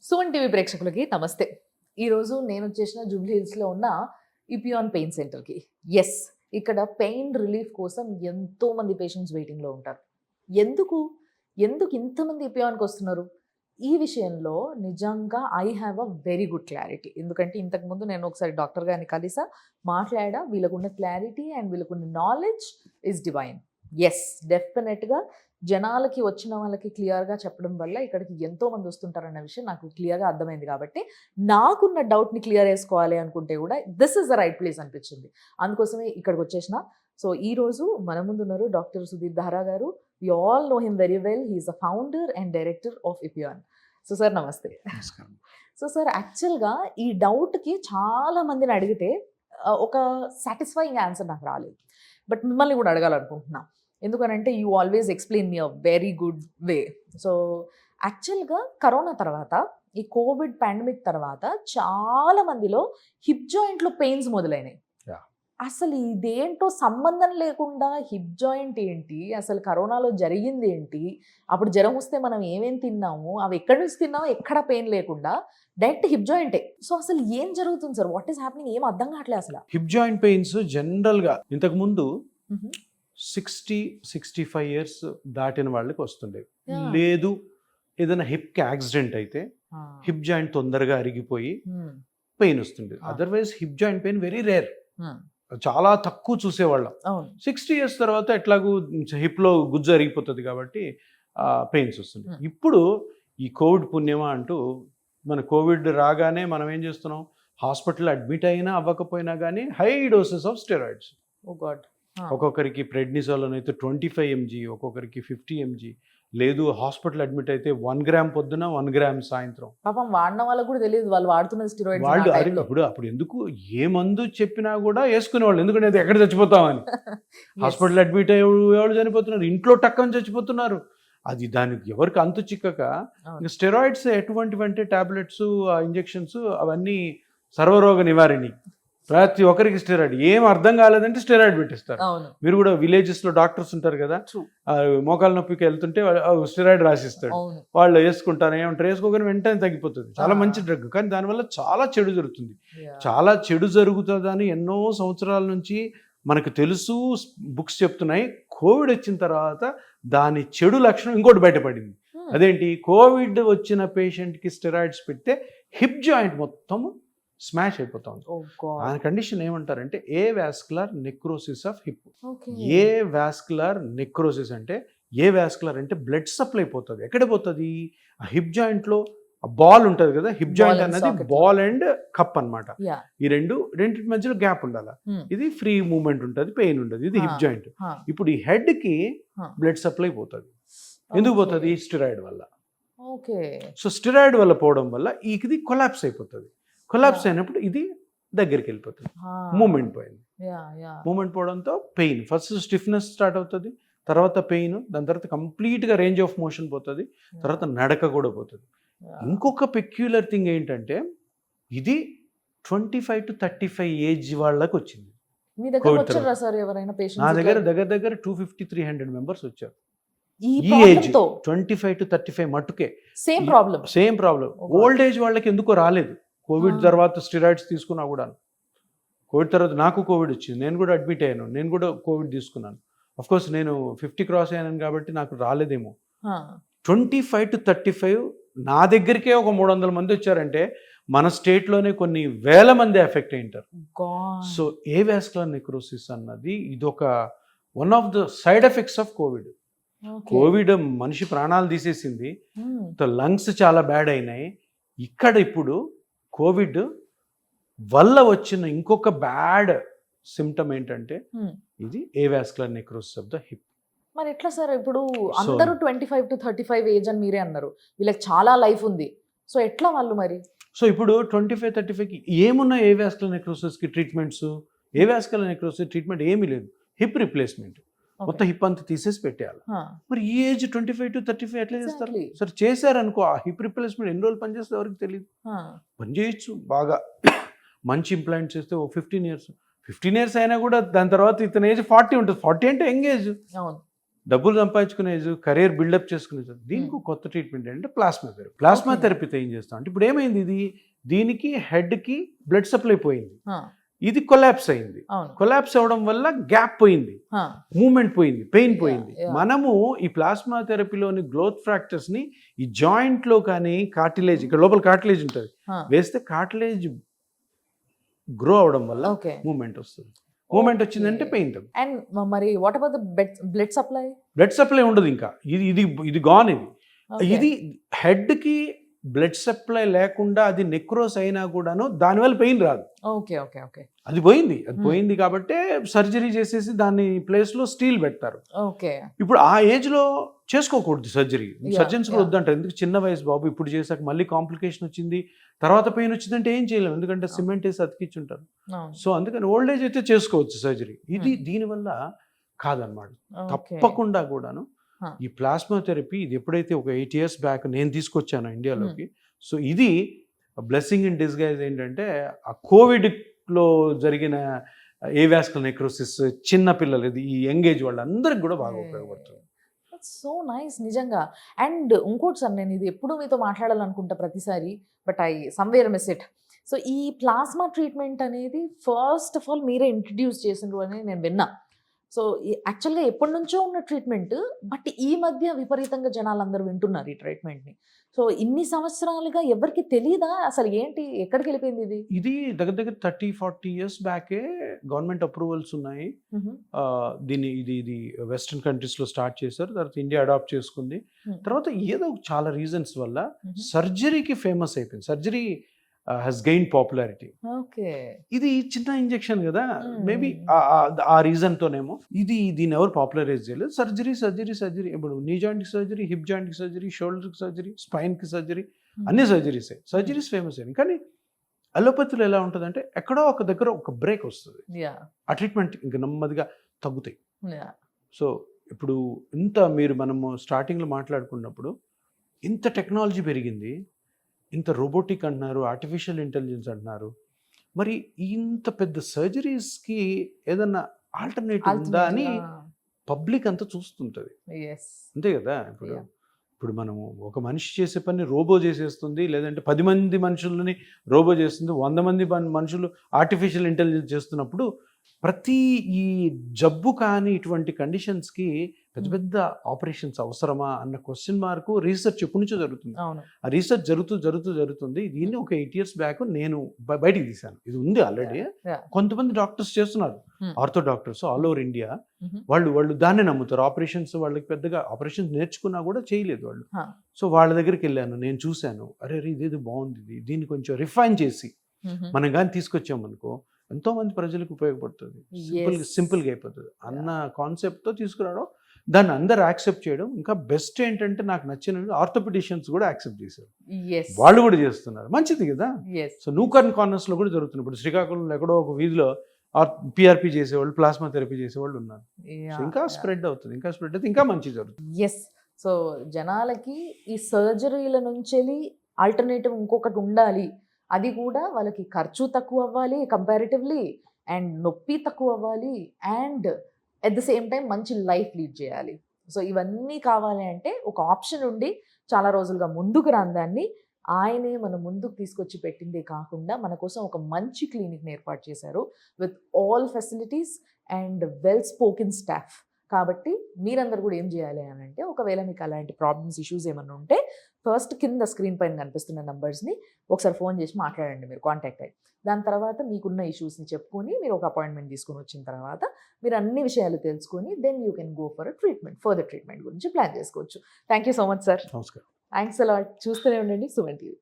Suman TV ప్రేక్షకులకి నమస్తే. ఈరోజు నేను వచ్చేసిన జూబ్లీ హిల్స్లో ఉన్న ఇపియాన్ పెయిన్ సెంటర్కి. ఎస్, ఇక్కడ పెయిన్ రిలీఫ్ కోసం ఎంతోమంది పేషెంట్స్ వెయిటింగ్లో ఉంటారు. ఎందుకు ఎందుకు ఇంతమంది ఇపియాన్కి వస్తున్నారు? ఈ విషయంలో నిజంగా I have a very good clarity. ఎందుకంటే ఇంతకుముందు నేను ఒకసారి డాక్టర్ గారిని కలిసా, మాట్లాడా. వీళ్ళకున్న క్లారిటీ అండ్ వీళ్ళకున్న నాలెడ్జ్ ఈజ్ డివైన్. ఎస్, డెఫినెట్గా జనాలకి వచ్చిన వాళ్ళకి క్లియర్గా చెప్పడం వల్ల ఇక్కడికి ఎంతోమంది వస్తుంటారన్న విషయం నాకు క్లియర్గా అర్థమైంది. కాబట్టి నాకున్న డౌట్ని క్లియర్ చేసుకోవాలి అనుకుంటే కూడా this is the right place అనిపించింది. అందుకోసమే ఇక్కడికి వచ్చేసిన. సో ఈరోజు మన ముందు ఉన్నారు doctor Sudhir Dara garu. We all know him very well. He's the founder and director of ఇపియాన్. సో సార్ నమస్తే. సో సార్, యాక్చువల్గా ఈ డౌట్కి చాలా మందిని అడిగితే ఒక సాటిస్ఫైయింగ్ ఆన్సర్ నాకు రాలేదు. బట్ మిమ్మల్ని కూడా అడగాలనుకుంటున్నా. ఎందుకనంటే you always explain me a very good way. So యాక్చువల్గా కరోనా తర్వాత, ఈ కోవిడ్ పాండమిక్ తర్వాత చాలా మందిలో హిప్ జాయింట్లో పెయిన్స్ మొదలైనాయి. అసలు ఇదేంటో సంబంధం లేకుండా హిప్ జాయింట్ ఏంటి, అసలు కరోనాలో జరిగింది ఏంటి, అప్పుడు జ్వరం వస్తే మనం ఏమేమి తిన్నాము, అవి ఎక్కడి నుంచి తిన్నామో ఎక్కడ పెయిన్ లేకుండా డైరెక్ట్ హిప్ జాయింటే. సో అసలు ఏం జరుగుతుంది సార్? What is happening? ఏం అర్థం కావట్లేదు అసలు. హిప్ జాయింట్ పెయిన్స్ జనరల్గా ఇంతకుముందు 60-65 ఇయర్స్ దాటిన వాళ్ళకి వస్తుండేవి. లేదు ఏదైనా హిప్కి యాక్సిడెంట్ అయితే హిప్ జాయింట్ తొందరగా అరిగిపోయి పెయిన్ వస్తుండేది. Otherwise hip joint pain very rare, చాలా తక్కువ చూసేవాళ్ళం. 60 ఇయర్స్ తర్వాత ఎట్లాగూ హిప్లో గుజ్జు అరిగిపోతుంది కాబట్టి పెయిన్స్ వస్తుంది. ఇప్పుడు ఈ కోవిడ్ పుణ్యమా అంటూ మన కోవిడ్ రాగానే మనం ఏం చేస్తున్నాం, హాస్పిటల్ అడ్మిట్ అయినా అవ్వకపోయినా కానీ హై డోసెస్ ఆఫ్ స్టెరాయిడ్స్. ఒక్కొక్కరికి ప్రెడ్నిసోల్ అయితే 25 mg, ఒక్కొక్కరికి 50 mg. లేదు హాస్పిటల్ అడ్మిట్ అయితే 1 గ్రామ్ పొద్దున 1 గ్రామ్ సాయంత్రం. పాపం వాడిన వాళ్ళకు కూడా తెలియదు వాళ్ళు వాడుతున్న స్టెరాయిడ్స్. వాళ్ళు అప్పుడు ఎందుకు ఏ మందు చెప్పినా కూడా వేసుకునేవాళ్ళు, ఎందుకంటే ఎక్కడ చచ్చిపోతామని. హాస్పిటల్ అడ్మిట్ అయ్యేవాళ్ళు చనిపోతున్నారు, ఇంట్లో టక్కని చచ్చిపోతున్నారు. అది దానికి ఎవరికి అంతు చిక్కక ఇంకా స్టెరాయిడ్స్ ఎటువంటివి అంటే టాబ్లెట్స్, ఇంజెక్షన్స్ అవన్నీ సర్వరోగ నివారణి. ప్రతి ఒక్కరికి స్టెరాయిడ్, ఏం అర్థం కాలేదంటే స్టెరాయిడ్ పెట్టిస్తారు. మీరు కూడా విలేజెస్ లో డాక్టర్స్ ఉంటారు కదా, మోకాల నొప్పికి వెళ్తుంటే స్టెరాయిడ్ రాసిస్తాడు, వాళ్ళు వేసుకుంటారు. ఏమంటారు, వేసుకోగానే వెంటనే తగ్గిపోతుంది. చాలా మంచి డ్రగ్, కానీ దానివల్ల చాలా చెడు జరుగుతుంది. చాలా చెడు జరుగుతుందని ఎన్నో సంవత్సరాల నుంచి మనకు తెలుసు, బుక్స్ చెప్తున్నాయి. కోవిడ్ వచ్చిన తర్వాత దాని చెడు లక్షణం ఇంకోటి బయటపడింది. అదేంటి, కోవిడ్ వచ్చిన పేషెంట్కి స్టెరాయిడ్స్ పెడితే హిప్ జాయింట్ మొత్తము స్మాష్ అయిపోతుంది. ఆ కండిషన్ ఏమంటారంటే avascular necrosis of hip. Avascular necrosis అంటే, ఏ వాస్కులర్ అంటే బ్లడ్ సప్లై పోతుంది. ఎక్కడ పోతుంది? ఆ హిప్ జాయింట్లో బాల్ ఉంటుంది కదా, హిప్ జాయింట్ అనేది బాల్ అండ్ కప్ అన్నమాట. ఈ రెండింటి మధ్యలో గ్యాప్ ఉండాలి. ఇది ఫ్రీ మూవ్మెంట్ ఉంటుంది, పెయిన్ ఉంటుంది. ఇది హిప్ జాయింట్. ఇప్పుడు ఈ హెడ్ కి బ్లడ్ సప్లై పోతుంది. ఎందుకు పోతుంది? స్టెరాయిడ్ వల్ల. సో స్టెరాయిడ్ వల్ల పోవడం వల్ల ఇది కొలాప్స్ అయిపోతుంది. కొలాప్స్ అయినప్పుడు ఇది దగ్గరికి వెళ్ళిపోతుంది. మూమెంట్ పోయింది. మూమెంట్ పోవడంతో పెయిన్, ఫస్ట్ స్టిఫ్నెస్ స్టార్ట్ అవుతుంది, తర్వాత పెయిన్, దాని తర్వాత కంప్లీట్గా రేంజ్ ఆఫ్ మోషన్ పోతుంది, తర్వాత నడక కూడా పోతుంది. ఇంకొక పెక్యులర్ థింగ్ ఏంటంటే, ఇది 25 to 35 ఏజ్ వాళ్ళకి వచ్చింది. నా దగ్గర దగ్గర 250-300 మెంబర్స్ వచ్చారు. ఈ ఏజ్ 25 to 35 మట్టుకే సేమ్ ప్రాబ్లం. ఓల్డ్ ఏజ్ వాళ్ళకి ఎందుకో రాలేదు. కోవిడ్ తర్వాత స్టెరాయిడ్స్ తీసుకున్నా కూడా, కోవిడ్ తర్వాత నాకు కోవిడ్ వచ్చింది, నేను కూడా అడ్మిట్ అయ్యాను, నేను కూడా కోవిడ్ తీసుకున్నాను. అఫ్కోర్స్ నేను 50 క్రాస్ అయ్యాను కాబట్టి నాకు రాలేదేమో. 25 to 35 నా దగ్గరికే ఒక 300 మంది వచ్చారంటే మన స్టేట్లోనే కొన్ని వేల మంది ఎఫెక్ట్ అయింటారు. సో ఏ వాస్కులర్ నెక్రోసిస్ అన్నది ఇదొక one of the side effects of Covid. Covid మనిషి ప్రాణాలు తీసేసింది, లంగ్స్ చాలా బ్యాడ్ అయినాయి. ఇక్కడ ఇప్పుడు కోవిడ్ వల్ల వచ్చిన ఇంకొక బ్యాడ్ సిమ్టమ్ ఏంటంటే ఇది avascular necrosis of the hip. మరి ఎట్లా సార్? ఇప్పుడు అందరూ 25 to 35 ఏజ్ అని మీరే అన్నారు, వీళ్ళకి చాలా లైఫ్ ఉంది. సో ఎట్లా వాళ్ళు మరి? సో ఇప్పుడు 25-35కి ఏమున్నా ఏ వాస్కులర్ నెక్రోసిస్కి ట్రీట్మెంట్స్? ఏ వాస్కులర్ నెక్రోసిస్ ట్రీట్మెంట్ ఏమీ లేదు, హిప్ రిప్లేస్మెంట్. మొత్తం హిప్ అంతా తీసేసి పెట్టేయాలి. మరి ఈ ఏజ్ 25 to 35 ఎట్లా చేస్తారు? సరే చేశారనుకో, ఆ హిప్ రిప్లేస్మెంట్ ఎన్ని రోజులు పనిచేస్తే ఎవరికి తెలియదు. పనిచేయచ్చు బాగా, మంచి ఇంప్లాంట్ చేస్తే ఓ 15 ఇయర్స్ అయినా కూడా దాని తర్వాత ఇతని ఏజ్ 40 ఉంటుంది. 40 అంటే యంగ్ ఏజ్. డబ్బులు సంపాదించుకునే ఏజ్, కెరీర్ బిల్డప్ చేసుకునే ఏజ్. దీనికి ఒక కొత్త ట్రీట్మెంట్ ఏంటంటే ప్లాస్మా థెరపీ. Plasma Okay. థెరపీతో ఏం చేస్తాం అంటే ఇప్పుడు ఏమైంది, దీనికి హెడ్కి బ్లడ్ సప్లై పోయింది, ఆ, ఇది కొలాప్స్ అయింది. అవును. కొలాప్స్ అవ్వడం వల్ల గ్యాప్ పోయింది, ఆ, మూమెంట్ పోయింది, పెయిన్ పోయింది. yeah. మనము ఈ ప్లాస్మా థెరపీలోని గ్రోత్ ఫ్రాక్చర్స్ ని ఈ జాయింట్ లో కానీ కార్టిలేజ్, ఇక్కడ లోపల కార్టిలేజ్ ఉంటుంది, ఆ, వేస్తే కార్టిలేజ్ గ్రో అవడం వల్ల ఓకే. మూమెంట్ వస్తుంది. మూమెంట్ వచ్చిందంటే పెయిన్ తగ్గు. అండ్ మరి what about the blood supply? Blood supply ఉండదు ఇంకా, ఇది గాన్. ఇది హెడ్ కి బ్లడ్ సప్లై లేకుండా అది నెక్రోస్ అయినా కూడాను దానివల్ల పెయిన్ రాదు. ఓకే ఓకే ఓకే అది పోయింది కాబట్టి సర్జరీ చేసేసి దాని ప్లేస్ లో స్టీల్ పెడతారు. ఓకే. ఇప్పుడు ఆ ఏజ్ లో చేసుకోకూడదు సర్జరీ, Yeah, సర్జన్స్ కూడా yeah. వద్దంటారు. ఎందుకు, చిన్న వయసు బాబు, ఇప్పుడు చేసాక మళ్ళీ కాంప్లికేషన్ వచ్చింది, తర్వాత పెయిన్ వచ్చిందంటే ఏం చేయలేము, ఎందుకంటే సిమెంట్ వేసి అతికించుంటారు. అవును. సో అందుకని ఓల్డ్ ఏజ్ అయితే చేసుకోవచ్చు సర్జరీ. దీనివల్ల కాదనమాట. ఓకే. తప్పకుండా కూడాను Huh. ఈ ప్లాస్మా థెరపీ ఇది ఎప్పుడైతే ఒక 8 years బ్యాక్ నేను తీసుకొచ్చాను ఇండియాలోకి, సో ఇది బ్లెస్సింగ్ ఇన్ డిస్గైజ్. ఏంటంటే ఆ కోవిడ్లో జరిగిన ఏవాస్కులర్ నెక్రోసిస్, చిన్న పిల్లలు, ఇది ఈ యంగ్ ఏజ్ వాళ్ళందరికీ కూడా బాగా ఉపయోగపడుతుంది. సో నైస్ నిజంగా. అండ్ ఇంకోటి సార్, నేను ఇది ఎప్పుడు మీతో మాట్లాడాలనుకుంటా ప్రతిసారి, but I somewhere miss it. So ఈ ప్లాస్మా ట్రీట్మెంట్ అనేది ఫస్ట్ ఆఫ్ ఆల్ మీరే ఇంట్రడ్యూస్ చేసినారు అని నేను విన్నా. సో యాక్చువల్గా ఎప్పటి నుంచో ఉన్న ట్రీట్మెంట్, బట్ ఈ మధ్య విపరీతంగా జనాలు అందరూ వింటున్నారు ఈ ట్రీట్మెంట్ని. సో ఇన్ని సంవత్సరాలుగా ఎవరికి తెలియదా అసలు ఏంటి, ఎక్కడికి వెళ్ళిపోయింది ఇది? ఇది దగ్గర 30-40 years బ్యాకే గవర్నమెంట్ అప్రూవల్స్ ఉన్నాయి. ఇది వెస్ట్రన్ కంట్రీస్లో స్టార్ట్ చేశారు, తర్వాత ఇండియా అడాప్ట్ చేసుకుంది. తర్వాత ఏదో చాలా రీజన్స్ వల్ల సర్జరీకి ఫేమస్ అయిపోయింది. Surgery has gained popularity. Okay. ఇది చిన్న ఇంజెక్షన్ కదా, మేబీ ఆ రీజన్ తోనేమో దీన్ని ఎవరు పాపులరైజ్ చేయలేదు. సర్జరీ ఇప్పుడు నీ జాయింట్ కి సర్జరీ, హిప్ జాయింట్ కి సర్జరీ, షోల్డర్ కి సర్జరీ, స్పైన్ కి సర్జరీ, అన్ని సర్జరీస్ ఫేమస్ అయింది. కానీ అలోపతిలో ఎలా ఉంటుందంటే ఎక్కడో ఒక దగ్గర ఒక బ్రేక్ వస్తుంది, ఆ ట్రీట్మెంట్ ఇంకా నెమ్మదిగా తగ్గుతాయి. సో ఇప్పుడు మనము స్టార్టింగ్లో మాట్లాడుకున్నప్పుడు ఇంత టెక్నాలజీ పెరిగింది, ఇంత రోబోటిక్ అంటున్నారు, ఆర్టిఫిషియల్ ఇంటెలిజెన్స్ అంటున్నారు, మరి ఇంత పెద్ద సర్జరీస్కి ఏదన్నా ఆల్టర్నేటివ్ ఉందా అని పబ్లిక్ అంతా చూస్తుంటుంది. అంతే కదా. ఇప్పుడు మనము ఒక మనిషి చేసే పని రోబో చేసేస్తుంది, లేదంటే 10 మంది మనుషులని రోబో చేస్తుంది, 100 మంది మనుషులు ఆర్టిఫిషియల్ ఇంటెలిజెన్స్ చేస్తున్నప్పుడు ప్రతి ఈ జబ్బు కానీ ఇటువంటి కండిషన్స్కి పెద్ద పెద్ద ఆపరేషన్స్ అవసరమా అన్న క్వశ్చన్ మార్క్ రీసెర్చ్ ఎప్పటి నుంచో జరుగుతుంది. ఆ రీసెర్చ్ జరుగుతుంది. దీన్ని ఒక 8 years బ్యాక్ నేను బయటికి తీశాను. ఇది ఉంది ఆల్రెడీ, కొంతమంది డాక్టర్స్ చేస్తున్నారు, ortho doctors all over India. వాళ్ళు దాన్నే నమ్ముతారు. ఆపరేషన్స్ వాళ్ళకి పెద్దగా ఆపరేషన్స్ నేర్చుకున్నా కూడా చేయలేదు వాళ్ళు. సో వాళ్ళ దగ్గరికి వెళ్ళాను, నేను చూశాను, అరే ఇదేదో బాగుంది, దీన్ని కొంచెం రిఫైన్ చేసి మనం కానీ తీసుకొచ్చామనుకో ఎంతో మంది ప్రజలకు ఉపయోగపడుతుంది, సింపుల్గా అయిపోతుంది అన్న కాన్సెప్ట్తో తీసుకురావడం, దాన్ని అందరు యాక్సెప్ట్ చేయడం. ఇంకా బెస్ట్ ఏంటంటే నాకు నచ్చిన ఆర్థోపెడిషియన్స్ కూడా యాక్సెప్ట్ చేశారు, వాళ్ళు కూడా చేస్తున్నారు, మంచిది కదా. సో నూకర్న్ కార్నర్స్లో కూడా జరుగుతుంది. ఇప్పుడు శ్రీకాకుళంలో ఎక్కడో ఒక వీధిలో పిఆర్పి చేసేవాళ్ళు, ప్లాస్మా థెరపీ చేసేవాళ్ళు ఉన్నారు. ఇంకా స్ప్రెడ్ అవుతుంది, ఇంకా మంచి జరుగుతుంది. ఎస్. సో జనాలకి ఈ సర్జరీల నుంచి ఆల్టర్నేటివ్ ఇంకొకటి ఉండాలి, అది కూడా వాళ్ళకి ఖర్చు తక్కువ అవ్వాలి కంపారిటివ్లీ, అండ్ నొప్పి తక్కువ అవ్వాలి, and at the same time మంచి లైఫ్ లీడ్ చేయాలి. సో ఇవన్నీ కావాలి అంటే ఒక ఆప్షన్ ఉండి చాలా రోజులుగా ముందుకు రాని దాన్ని ఆయనే మన ముందుకు తీసుకొచ్చి పెట్టిందే కాకుండా మన కోసం ఒక మంచి క్లినిక్ని ఏర్పాటు చేశారు with all facilities and well spoken staff. కాబట్టి మీరందరూ కూడా ఏం చేయాలి అని అంటే, ఒకవేళ మీకు అలాంటి ప్రాబ్లమ్స్, ఇష్యూస్ ఏమన్నా ఉంటే ఫస్ట్ కింద స్క్రీన్ పైన కనిపిస్తున్న నంబర్స్ని ఒకసారి ఫోన్ చేసి మాట్లాడండి, మీరు కాంటాక్ట్ అయ్యి. దాని తర్వాత మీకున్న ఇష్యూస్ని చెప్పుకొని మీరు ఒక అపాయింట్మెంట్ తీసుకొని వచ్చిన తర్వాత మీరు అన్ని విషయాలు తెలుసుకొని then you can go for further treatment గురించి ప్లాన్ చేసుకోవచ్చు. Thank you so much sir. నమస్కారం. Thanks a lot. చూస్తూనే ఉండండి సుమన్ టీవీ.